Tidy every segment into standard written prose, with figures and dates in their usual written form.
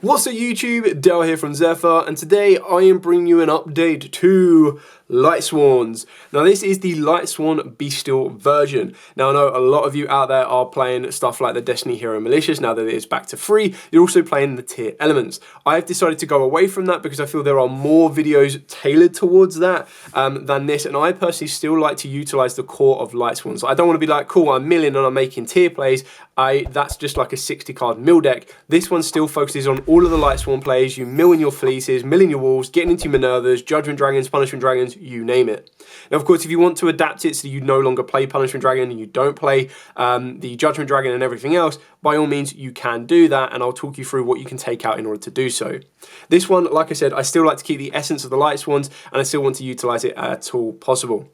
What's up YouTube, Dale here from Zephyr, and today I am bringing you an update to Lightsworns. Now this is the Lightsworn Bystial version. Now I know a lot of you out there are playing stuff like the Destiny Hero Malicious now that it is back to free. You're also playing the tier elements. I've decided to go away from that because I feel there are more videos tailored towards that than this, and I personally still like to utilize the core of Lightsworn. So I don't want to be like, cool, I'm milling and I'm making tier plays. That's just like a 60 card mill deck. This one still focuses on all of the Lightsworn plays. You milling your fleeces, milling your wolves, getting into Minervas, Judgment Dragons, Punishment Dragons, you name it. Now, of course, if you want to adapt it so you no longer play Punishment Dragon and you don't play the Judgment Dragon and everything else, by all means, you can do that, and I'll talk you through what you can take out in order to do so. This one, like I said, I still like to keep the essence of the Lightsworns, and I still want to utilize it at all possible.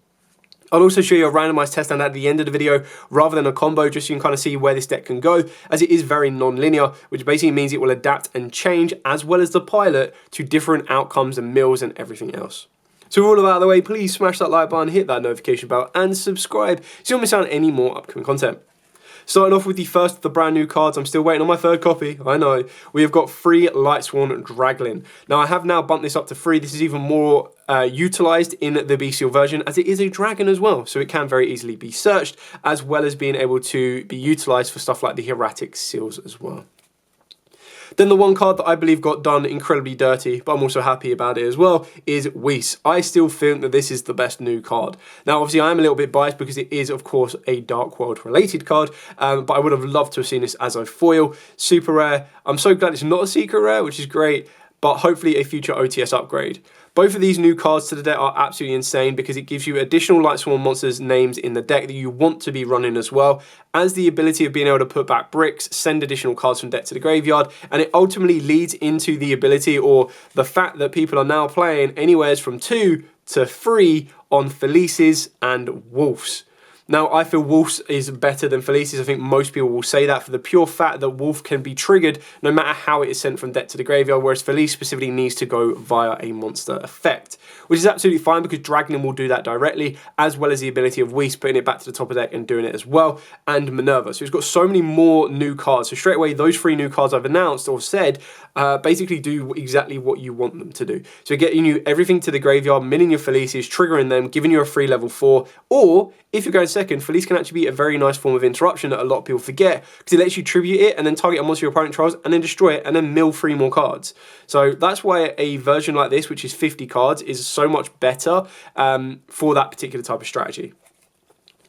I'll also show you a randomized test stand at the end of the video rather than a combo, just so you can kind of see where this deck can go, as it is very non-linear, which basically means it will adapt and change, as well as the pilot, to different outcomes and mills and everything else. So all of that out of the way, please smash that like button, hit that notification bell, and subscribe so you don't miss out on any more upcoming content. Starting off with the first of the brand new cards, I'm still waiting on my third copy, I know. We have got 3 Lightsworn Draglin. Now I have now bumped this up to 3, this is even more utilized in the Bystial version, as it is a dragon as well, so it can very easily be searched, as well as being able to be utilized for stuff like the Hieratic Seals as well. Then the one card that I believe got done incredibly dirty, but I'm also happy about it as well, is Whis. I still think that this is the best new card. Now, obviously, I am a little bit biased because it is, of course, a Dark World related card, but I would have loved to have seen this as a foil. Super rare. I'm so glad it's not a secret rare, which is great, but hopefully a future OTS upgrade. Both of these new cards to the deck are absolutely insane because it gives you additional Lightsworn monsters names in the deck that you want to be running as well, as the ability of being able to put back bricks, send additional cards from deck to the graveyard, and it ultimately leads into the ability or the fact that people are now playing anywhere from 2 to 3 on Felices and Wolves. Now, I feel Wolves is better than Felices. I think most people will say that for the pure fact that Wolf can be triggered no matter how it is sent from deck to the graveyard, whereas Felice specifically needs to go via a monster effect, which is absolutely fine because Dragon will do that directly, as well as the ability of Whis putting it back to the top of the deck and doing it as well, and Minerva. So it's got so many more new cards. So straight away, those 3 new cards I've announced or said basically do exactly what you want them to do. So getting you everything to the graveyard, milling your Felices, triggering them, giving you a free level 4, or if you're going second, Felice can actually be a very nice form of interruption that a lot of people forget, because it lets you tribute it and then target a monster your opponent trials and then destroy it and then mill 3 more cards. So that's why a version like this, which is 50 cards, is so much better for that particular type of strategy.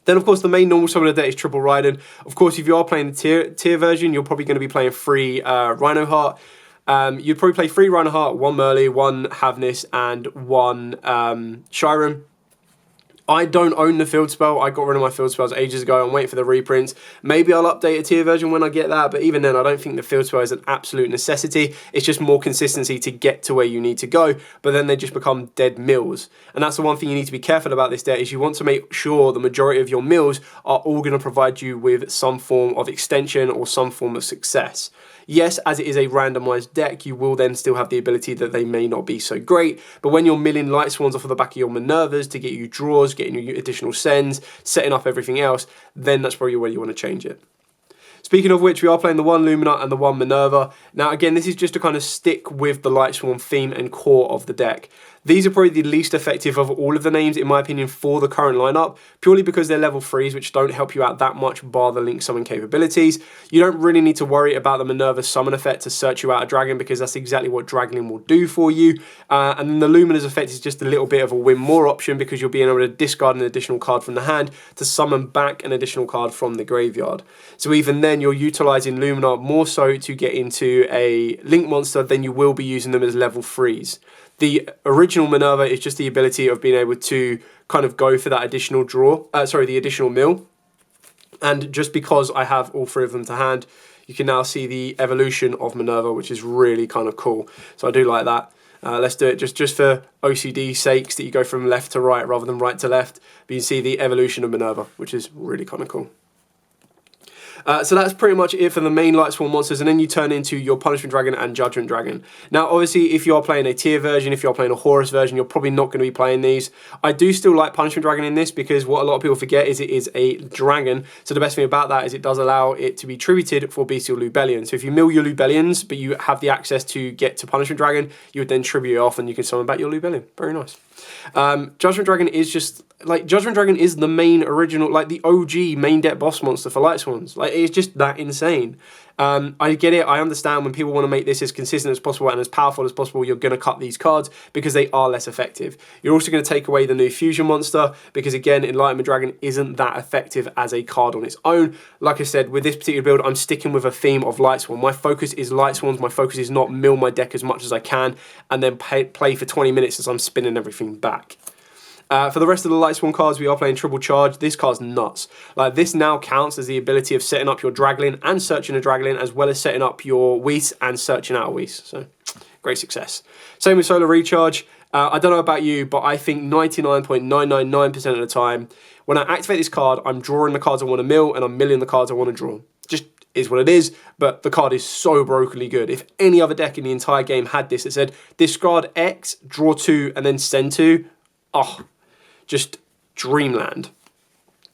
Then, of course, the main normal summon of the deck is Triple Raiden. Of course, if you are playing the tier version, you're probably going to be playing 3 Rhino Heart. You'd probably play 3 Rhino Heart, 1 Merly, 1 Havnis, and 1 Shyram. I don't own the field spell. I got rid of my field spells ages ago. I'm waiting for the reprints. Maybe I'll update a tier version when I get that, but even then, I don't think the field spell is an absolute necessity. It's just more consistency to get to where you need to go, but then they just become dead mills. And that's the one thing you need to be careful about this deck, is you want to make sure the majority of your mills are all going to provide you with some form of extension or some form of success. Yes, as it is a randomized deck, you will then still have the ability that they may not be so great, but when you're milling Lightsworns off of the back of your Minervas to get you draws, getting you additional sends, setting up everything else, then that's probably where you want to change it. Speaking of which, we are playing the 1 Lumina and the 1 Minerva. Now, again, this is just to kind of stick with the Lightsworn theme and core of the deck. These are probably the least effective of all of the names, in my opinion, for the current lineup, purely because they're level 3s, which don't help you out that much, bar the Link summon capabilities. You don't really need to worry about the Minerva summon effect to search you out a dragon, because that's exactly what Dragon will do for you. And then the Lumina's effect is just a little bit of a win more option, because you'll be able to discard an additional card from the hand to summon back an additional card from the graveyard. So even then, you're utilizing Lumina more so to get into a Link monster than you will be using them as level 3s. The original Minerva is just the ability of being able to kind of go for that additional the additional mill. And just because I have all 3 of them to hand, you can now see the evolution of Minerva, which is really kind of cool. So I do like that. Let's do it just for OCD sakes, that you go from left to right rather than right to left. But you can see the evolution of Minerva, which is really kind of cool. So that's pretty much it for the main Lightsworn monsters, and then you turn into your Punishment Dragon and Judgment Dragon. Now, obviously, if you are playing a tier version, if you're playing a Horus version, you're probably not going to be playing these. I do still like Punishment Dragon in this because what a lot of people forget is it is a dragon. So the best thing about that is it does allow it to be tributed for Bystial Lubellion. So if you mill your Lubellions, but you have the access to get to Punishment Dragon, you would then tribute it off and you can summon back your Lubellion. Very nice. Judgment Dragon is just, like, Judgment Dragon is the main original, like the OG main deck boss monster for Lightsworns. Like, it's just that insane. I get it, I understand when people want to make this as consistent as possible and as powerful as possible, you're going to cut these cards because they are less effective. You're also going to take away the new fusion monster because, again, Enlightenment Dragon isn't that effective as a card on its own. Like I said, with this particular build, I'm sticking with a theme of Lightsworn. My focus is Lightsworns. My focus is not mill my deck as much as I can and then play for 20 minutes as I'm spinning everything back. For the rest of the Lightsworn cards, we are playing Triple Charge. This card's nuts. Like, this now counts as the ability of setting up your Draglin and searching a Draglin, as well as setting up your Whis and searching out a Whis. So, great success. Same with Solar Recharge. I don't know about you, but I think 99.999% of the time, when I activate this card, I'm drawing the cards I want to mill, and I'm milling the cards I want to draw. Just is what it is, but the card is so brokenly good. If any other deck in the entire game had this, it said, discard X, draw 2, and then send 2, oh, just dreamland.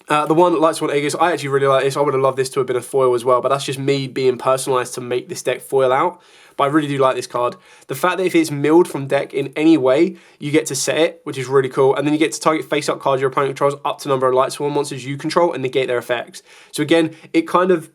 The one Lightsworn Aegis, I actually really like this. I would have loved this to have been a foil as well, but that's just me being personalised to make this deck foil out. But I really do like this card. The fact that if it's milled from deck in any way, you get to set it, which is really cool. And then you get to target face-up cards your opponent controls up to the number of Lightsworn monsters you control and negate their effects. So again, it kind of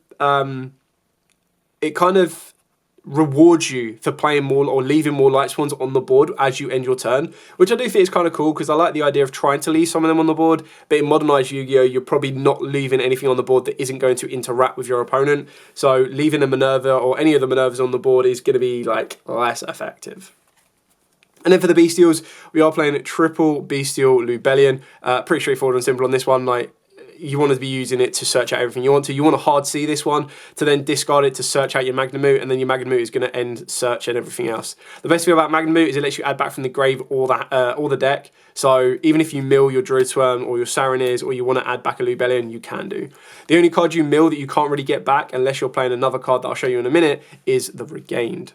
rewards you for playing more or leaving more Lightsworns on the board as you end your turn, which I do think is kind of cool because I like the idea of trying to leave some of them on the board, but in modernised Yu-Gi-Oh! You're probably not leaving anything on the board that isn't going to interact with your opponent, so leaving a Minerva or any of the Minervas on the board is going to be, like, less effective. And then for the Bystials, we are playing Triple Bystial Lubellion. Pretty straightforward and simple on this one. Like, you want to be using it to search out everything you want to. You want to hard see this one to then discard it to search out your Magnamute, and then your Magnamute is going to end search and everything else. The best thing about Magnamute is it lets you add back from the grave all the deck. So even if you mill your Druid Swarm or your Saraniers or you want to add back a Lubellion, you can do. The only card you mill that you can't really get back unless you're playing another card that I'll show you in a minute is the Regained.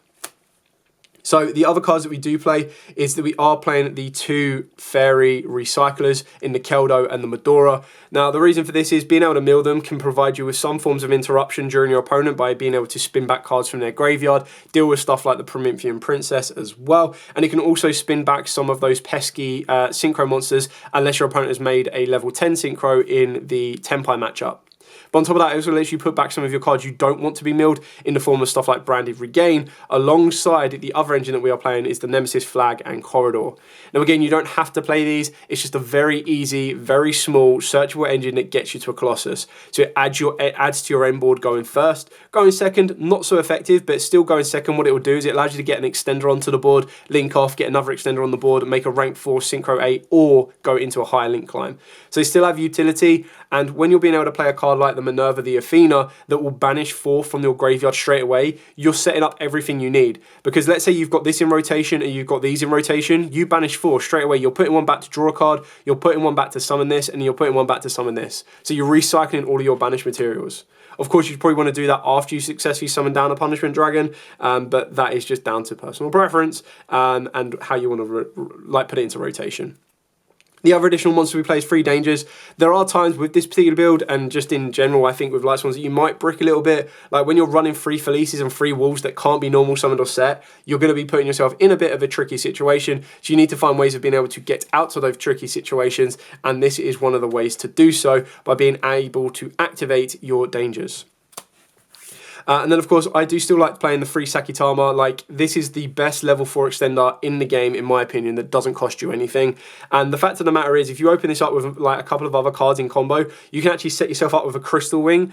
So the other cards that we do play is that we are playing the two Fairy Recyclers in the Keldo and the Medora. Now, the reason for this is being able to mill them can provide you with some forms of interruption during your opponent by being able to spin back cards from their graveyard, deal with stuff like the Promethean Princess as well, and it can also spin back some of those pesky Synchro monsters unless your opponent has made a level 10 Synchro in the Tenpai matchup. But on top of that, it also lets you put back some of your cards you don't want to be milled in the form of stuff like Branded Regain. Alongside the other engine that we are playing is the Nemesis Flag and Corridor. Now again, you don't have to play these. It's just a very easy, very small, searchable engine that gets you to a Colossus. So it adds to your end board going first. Going second, not so effective, but still going second, what it will do is it allows you to get an extender onto the board, link off, get another extender on the board, make a rank 4 Synchro 8, or go into a higher link climb. So they still have utility, and when you're being able to play a card like the Minerva, the Athena, that will banish 4 from your graveyard straight away, you're setting up everything you need. Because let's say you've got this in rotation and you've got these in rotation, you banish 4 straight away. You're putting one back to draw a card, you're putting one back to summon this, and you're putting one back to summon this. So you're recycling all of your banished materials. Of course, you probably want to do that after you successfully summon down a Punishment Dragon, but that is just down to personal preference and how you want to put it into rotation. The other additional monster we play is Free Dangers. There are times with this particular build, and just in general, I think with Lightsworns, that you might brick a little bit. Like when you're running 3 Felices and 3 Wolves that can't be normal summoned or set, you're going to be putting yourself in a bit of a tricky situation. So you need to find ways of being able to get out of those tricky situations, and this is one of the ways to do so by being able to activate your Dangers. And then, of course, I do still like playing the free Sakitama. Like, this is the best level 4 extender in the game, in my opinion, that doesn't cost you anything. And the fact of the matter is, if you open this up with, like, a couple of other cards in combo, you can actually set yourself up with a Crystal Wing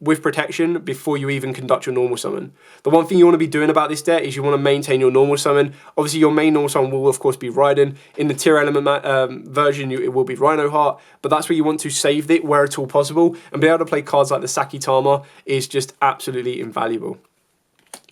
with protection before you even conduct your normal summon. The one thing you want to be doing about this deck is you want to maintain your normal summon. Obviously, your main normal summon will, of course, be Raiden. In the Tier Element version, it will be Rhino Heart. But that's where you want to save it where at all possible. And be able to play cards like the Sakitama is just absolutely invaluable.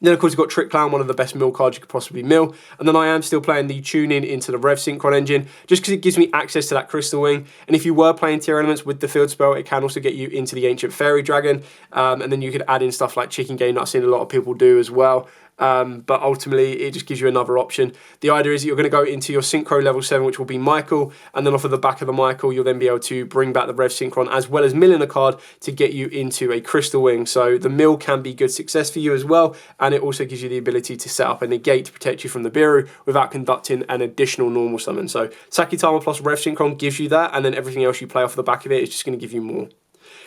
Then, of course, you've got Trick Clown, one of the best mill cards you could possibly mill. And then I am still playing the Tune-In into the Rev Synchron engine, just because it gives me access to that Crystal Wing. And if you were playing tier elements with the field spell, it can also get you into the Ancient Fairy Dragon. And then you could add in stuff like Chicken Game that I've seen a lot of people do as well. But ultimately, it just gives you another option. The idea is that you're going to go into your Synchro level 7, which will be Michael, and then off of the back of the Michael, you'll then be able to bring back the Rev Synchron, as well as milling a card to get you into a Crystal Wing. So the mill can be good success for you as well, and it also gives you the ability to set up a negate to protect you from the Biru without conducting an additional normal summon. So Sakitama plus Rev Synchron gives you that, and then everything else you play off the back of it is just going to give you more.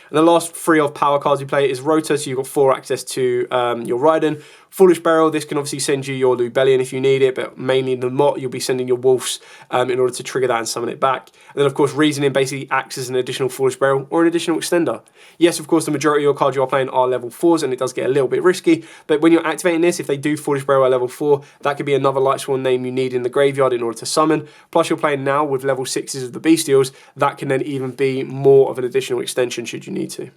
And the last 3 of power cards you play is Rota, so you've got 4 access to your Raiden. Foolish Burial, this can obviously send you your Lubellion if you need it, but mainly in the Mott, you'll be sending your Wolves in order to trigger that and summon it back. And then, of course, Reasoning basically acts as an additional Foolish Burial or an additional extender. Yes, of course, the majority of your cards you are playing are level 4s, and it does get a little bit risky, but when you're activating this, if they do Foolish Burial at level 4, that could be another Lightsworn name you need in the graveyard in order to summon. Plus, you're playing now with level 6s of the Bystials, that can then even be more of an additional extension should you need to.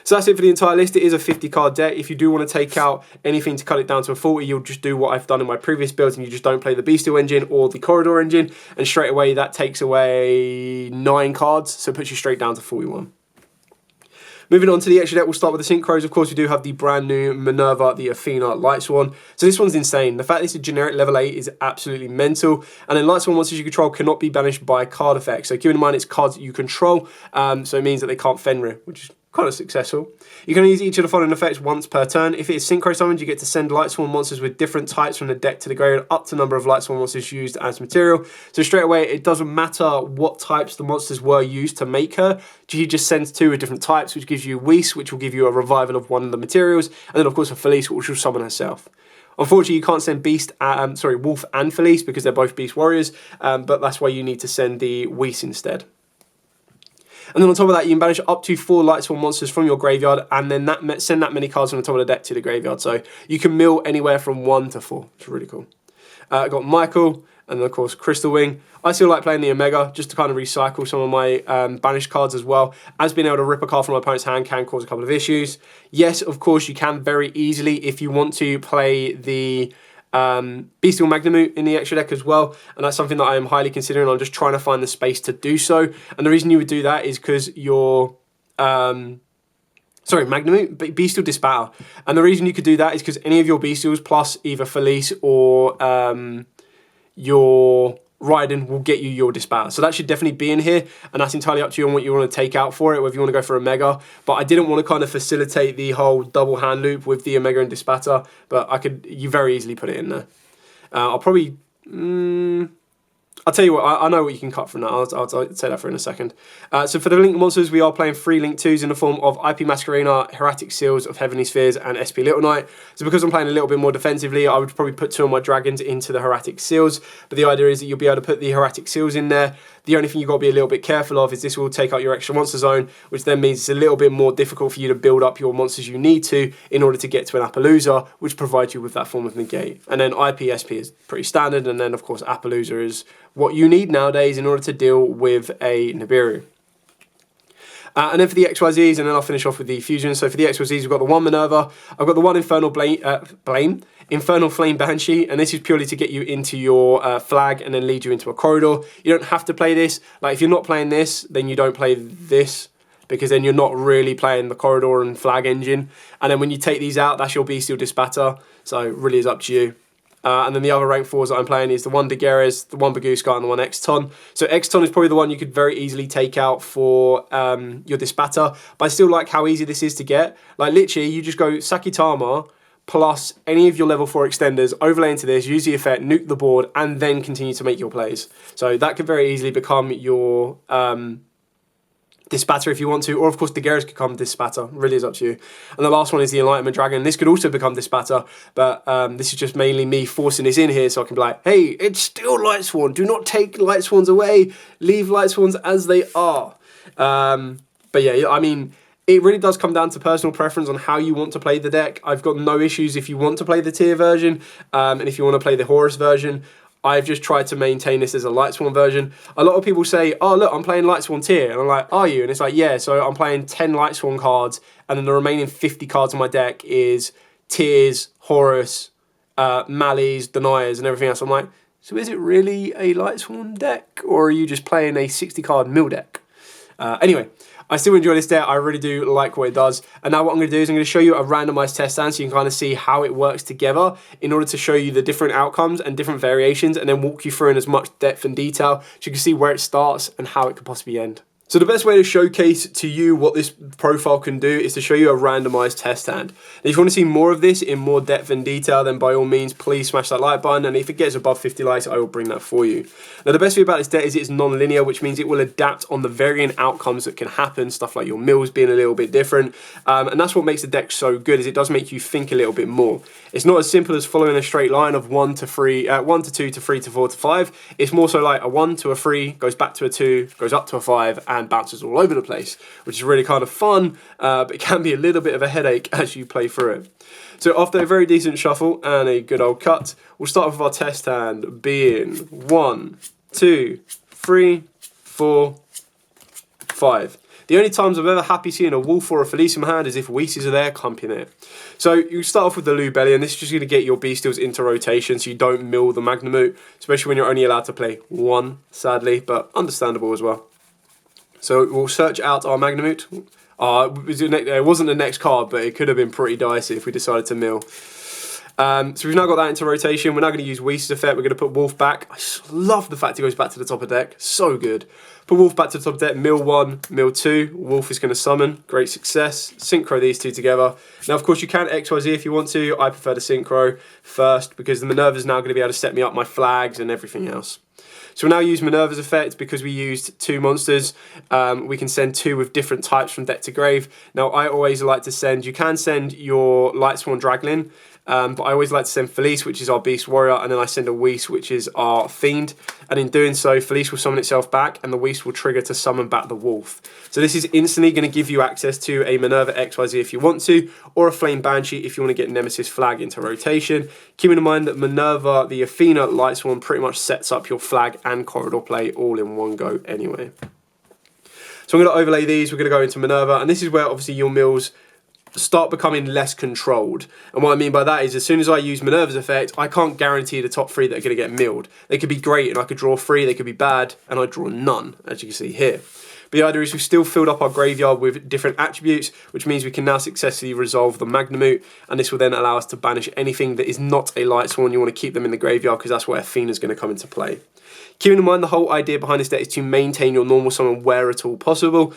So that's it for the entire list. It is a 50 card deck. If you do want to take out anything to cut it down to a 40, you'll just do what I've done in my previous builds, and you just don't play the Bystial engine or the Corridor engine, and straight away that takes away 9 cards, so it puts you straight down to 41. Moving on to the extra deck, we'll start with the Synchros. Of course, we do have the brand new Minerva, the Athena, Lightsworn. So this one's insane. The fact that it's a generic level 8 is absolutely mental. And then Lightsworn monsters you control cannot be banished by card effects. So keep in mind it's cards that you control, so it means that they can't Fenrir, which is kind of successful. You can use each of the following effects once per turn. If it is Synchro summoned, you get to send Lightsworn monsters with different types from the deck to the graveyard, up to the number of Lightsworn monsters used as material. So straight away, it doesn't matter what types the monsters were used to make her. She just sends 2 with different types, which gives you Whis, which will give you a revival of one of the materials, and then of course a Felice, which will summon herself. Unfortunately, you can't send Wolf and Felice because they're both Beast Warriors, but that's why you need to send the Whis instead. And then on top of that, you can banish up to 4 Lightsworn monsters from your graveyard, and then send that many cards from the top of the deck to the graveyard. So you can mill anywhere from 1 to 4. It's really cool. I got Michael, and then of course Crystal Wing. I still like playing the Omega just to kind of recycle some of my banished cards as well, as being able to rip a card from my opponent's hand can cause a couple of issues. Yes, of course, you can very easily, if you want to, play the Bystial Magnamute in the extra deck as well, and that's something that I am highly considering. I'm just trying to find the space to do so, and the reason you would do that is because your Magnamute, Bystial Dispatter, and the reason you could do that is because any of your Bystials plus either Felice or your Raiden will get you your Dispatter. So that should definitely be in here, and that's entirely up to you on what you want to take out for it, whether you want to go for Omega. But I didn't want to kind of facilitate the whole double hand loop with the Omega and Dispatter, but you very easily put it in there. I'll probably, I'll tell you what, I know what you can cut from that. I'll say that for in a second. So for the Link monsters, we are playing 3 Link 2s in the form of IP Masquerena, Hieratic Seals of Heavenly Spheres, and SP Little Knight. So because I'm playing a little bit more defensively, I would probably put 2 of my dragons into the Hieratic Seals. But the idea is that you'll be able to put the Hieratic Seals in there. The only thing you've got to be a little bit careful of is this will take out your extra monster zone, which then means it's a little bit more difficult for you to build up your monsters you need to in order to get to an Appaloosa, which provides you with that form of negate. And then IP SP is pretty standard, and then of course Appaloosa is what you need nowadays in order to deal with a Nibiru. And then for the XYZs, and then I'll finish off with the fusion. So for the XYZs, we've got the 1 Minerva, I've got the 1 Infernal Flame Banshee, and this is purely to get you into your flag and then lead you into a corridor. You don't have to play this. Like, if you're not playing this, then you don't play this, because then you're not really playing the corridor and flag engine. And then when you take these out, that's your Bystial Dispatter, so it really is up to you. And then the other rank 4s that I'm playing is the 1 Daguerres, the 1 Baguska, and the 1 Exton. So Exton is probably the one you could very easily take out for your Dispatter. But I still like how easy this is to get. Like, literally, you just go Sakitama plus any of your level 4 extenders, overlay into this, use the effect, nuke the board, and then continue to make your plays. So that could very easily become your Dispatter if you want to, or of course Daguerres could become Dispatter, really is up to you. And the last one is the Enlightenment Dragon. This could also become Dispatter, but this is just mainly me forcing this in here so I can be like, hey, it's still Lightsworn, do not take Lightsworns away, leave Lightsworns as they are. But yeah, I mean, it really does come down to personal preference on how you want to play the deck. I've got no issues if you want to play the tier version, and if you want to play the Horus version. I've just tried to maintain this as a Lightsworn version. A lot of people say, oh, look, I'm playing Lightsworn tier. And I'm like, are you? And it's like, yeah, so I'm playing 10 Lightsworn cards, and then the remaining 50 cards on my deck is Tears, Horus, Mallies, Deniers, and everything else. I'm like, so is it really a Lightsworn deck, or are you just playing a 60-card mill deck? Anyway, I still enjoy this deck. I really do like what it does. And now what I'm going to do is I'm going to show you a randomized test stand so you can kind of see how it works together in order to show you the different outcomes and different variations, and then walk you through in as much depth and detail so you can see where it starts and how it could possibly end. So the best way to showcase to you what this profile can do is to show you a randomized test hand. And if you want to see more of this in more depth and detail, then by all means, please smash that like button. And if it gets above 50 likes, I will bring that for you. Now, the best thing about this deck is it's non-linear, which means it will adapt on the varying outcomes that can happen, stuff like your mills being a little bit different. And that's what makes the deck so good, is it does make you think a little bit more. It's not as simple as following a straight line of 1 to 2 to 3 to 4 to 5. It's more so like a 1 to a 3, goes back to a 2, goes up to a 5, and bounces all over the place, which is really kind of fun, but it can be a little bit of a headache as you play through it. So after a very decent shuffle and a good old cut, we'll start with our test hand being 1, 2, 3, 4, 5. The only times I've ever happy seeing a Wolf or a Felice in my hand is if Weeses are there accompanying it. So you start off with the Lubellion. This is just going to get your Bystials into rotation so you don't mill the Magnamut, especially when you're only allowed to play one, sadly, but understandable as well. So we'll search out our Magnamut. It wasn't the next card, but it could have been pretty dicey if we decided to mill. So we've now got that into rotation. We're now going to use Weese's effect. We're going to put Wolf back. I just love the fact it goes back to the top of the deck. So good. Put Wolf back to the top of the deck. Mill 1, mill 2. Wolf is going to summon. Great success. Synchro these two together. Now, of course, you can XYZ if you want to. I prefer to synchro first because the Minerva's now going to be able to set me up my flags and everything else. So we'll now use Minerva's effect because we used 2 monsters. We can send 2 with different types from deck to grave. Now, I always like to send, you can send your Lightsworn Draglin, but I always like to send Felice, which is our Beast Warrior, and then I send a Whis, which is our Fiend. And in doing so, Felice will summon itself back, and the Whis will trigger to summon back the Wolf. So this is instantly going to give you access to a Minerva XYZ if you want to, or a Flame Banshee if you want to get Nemesis Flag into rotation. Keeping in mind that Minerva, the Athena Lightsworn, pretty much sets up your flag and corridor play all in one go anyway. So I'm going to overlay these, we're going to go into Minerva, and this is where obviously your mills start becoming less controlled. And what I mean by that is as soon as I use Minerva's effect, I can't guarantee the top 3 that are going to get milled. They could be great and I could draw 3, they could be bad and I draw none, as you can see here. But the idea is we've still filled up our graveyard with different attributes, which means we can now successfully resolve the Magnamut, and this will then allow us to banish anything that is not a Lightsworn. You want to keep them in the graveyard because that's where Athena's going to come into play. Keeping in mind the whole idea behind this deck is to maintain your normal summon where at all possible,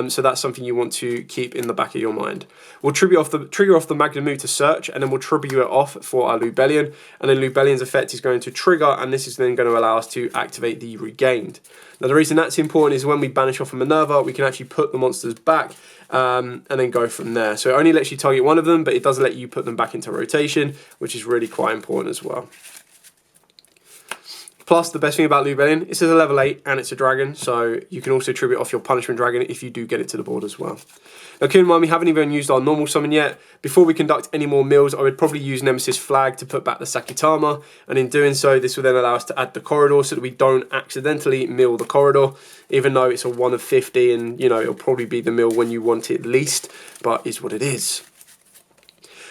so that's something you want to keep in the back of your mind. We'll trigger off the Magnamut to search, and then we'll tribute it off for our Lubellion, and then Lubellion's effect is going to trigger, and this is then going to allow us to activate the Regained. Now the reason that's important is when we banish off a Minerva, we can actually put the monsters back and then go from there. So it only lets you target one of them, but it doesn't let you put them back into rotation, which is really quite important as well. Plus, the best thing about Lubellion, it's a level 8 and it's a dragon, so you can also tribute off your punishment dragon if you do get it to the board as well. Now, keep in mind, we haven't even used our normal summon yet. Before we conduct any more mills, I would probably use Nemesis Flag to put back the Sakitama, and in doing so, this will then allow us to add the corridor so that we don't accidentally mill the corridor, even though it's a 1 of 50 and, you know, it'll probably be the mill when you want it least, but is what it is.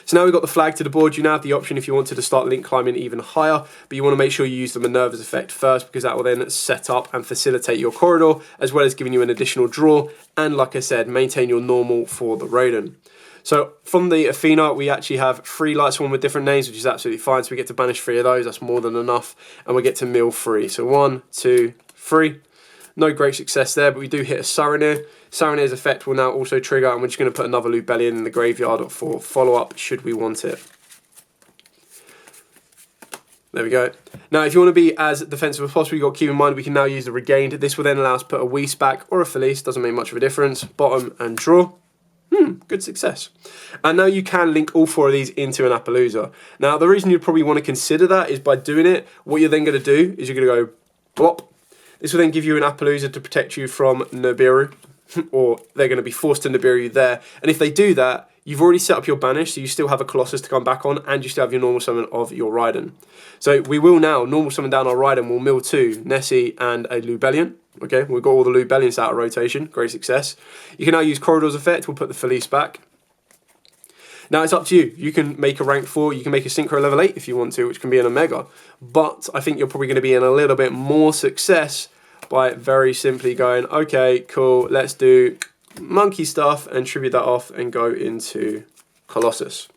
So now we've got the flag to the board, you now have the option if you wanted to start link climbing even higher, but you want to make sure you use the Minerva's effect first because that will then set up and facilitate your corridor, as well as giving you an additional draw, and like I said, maintain your normal for the Rodan. So from the Athena, we actually have 3 Lightsworn with different names, which is absolutely fine, so we get to banish 3 of those, that's more than enough, and we get to mill 3. So 1, 2, 3. No great success there, but we do hit a Saranir. Saranir's effect will now also trigger, and we're just going to put another Lubellion in the graveyard for follow-up, should we want it. There we go. Now, if you want to be as defensive as possible, you've got to keep in mind we can now use the Regained. This will then allow us to put a Whis back or a Felice, doesn't make much of a difference. Bottom and draw. Good success. And now you can link all 4 of these into an Appaloosa. Now, the reason you'd probably want to consider that is by doing it, what you're then going to do is you're going to go blop. This will then give you an Appaloosa to protect you from Nibiru, or they're going to be forced to Nibiru you there. And if they do that, you've already set up your banish, so you still have a Colossus to come back on, and you still have your normal summon of your Raiden. So we will now normal summon down our Raiden. We'll mill 2, Nessie, and a Lubellion. Okay, we've got all the Lubellions out of rotation. Great success. You can now use Corridor's effect. We'll put the Felice back. Now it's up to you. You can make a rank 4, you can make a synchro level 8 if you want to, which can be in a mega. But I think you're probably going to be in a little bit more success by very simply going, okay, cool, let's do monkey stuff and tribute that off and go into Colossus.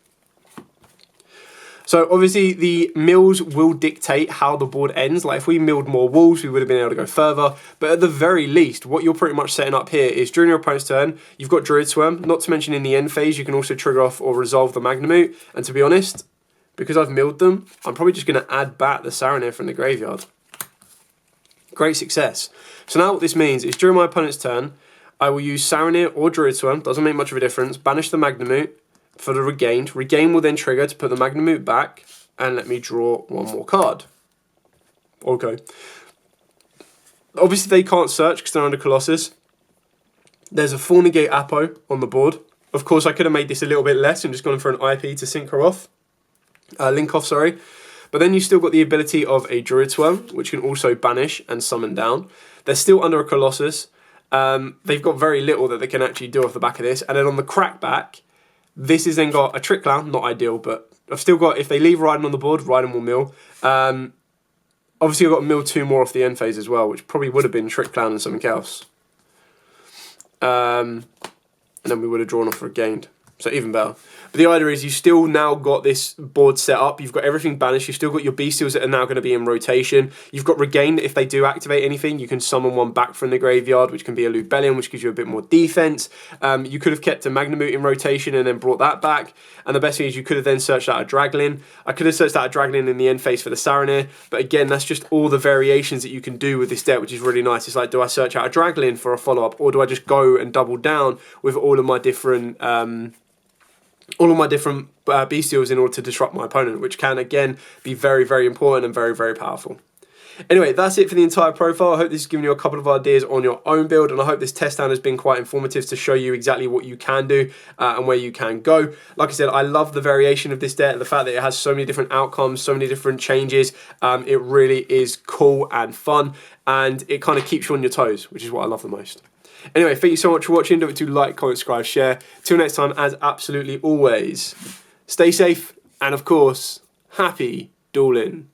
So obviously the mills will dictate how the board ends. Like if we milled more walls, we would have been able to go further. But at the very least, what you're pretty much setting up here is during your opponent's turn, you've got Druid Swarm. Not to mention in the end phase, you can also trigger off or resolve the Magnamute. And to be honest, because I've milled them, I'm probably just going to add back the Saronir from the graveyard. Great success. So now what this means is during my opponent's turn, I will use Saronir or Druid Swarm, doesn't make much of a difference, banish the Magnamute for the regained. Regain will then trigger to put the Magnamute back and let me draw one more card. Okay. Obviously they can't search because they're under Colossus. There's a full negate Apo on the board. Of course I could have made this a little bit less and just gone for an IP to synchro off. Link off, sorry. But then you've still got the ability of a Druid Swarm, which can also banish and summon down. They're still under a Colossus. They've got very little that they can actually do off the back of this. And then on the crackback, this has then got a Trick Clown, not ideal, but I've still got, if they leave Raiden on the board, Raiden will mill. Obviously I've got to mill 2 more off the end phase as well, which probably would have been Trick Clown and something else. And then we would have drawn off regained. So even better. But the idea is you still now got this board set up. You've got everything banished. You've still got your Bystials that are now going to be in rotation. You've got regained. If they do activate anything, you can summon one back from the graveyard, which can be a Lubellion, which gives you a bit more defense. You could have kept a Magnamute in rotation and then brought that back. And the best thing is you could have then searched out a Draglin. I could have searched out a Draglin in the end phase for the Saronir. But again, that's just all the variations that you can do with this deck, which is really nice. It's like, do I search out a Draglin for a follow-up, or do I just go and double down with all of my different Bystials in order to disrupt my opponent, which can, again, be very, very important and very, very powerful. Anyway, that's it for the entire profile. I hope this has given you a couple of ideas on your own build, and I hope this test down has been quite informative to show you exactly what you can do and where you can go. Like I said, I love the variation of this deck, the fact that it has so many different outcomes, so many different changes. It really is cool and fun, and it kind of keeps you on your toes, which is what I love the most. Anyway, thank you so much for watching. Don't forget to like, comment, subscribe, share. Till next time, as absolutely always, stay safe and, of course, happy dueling.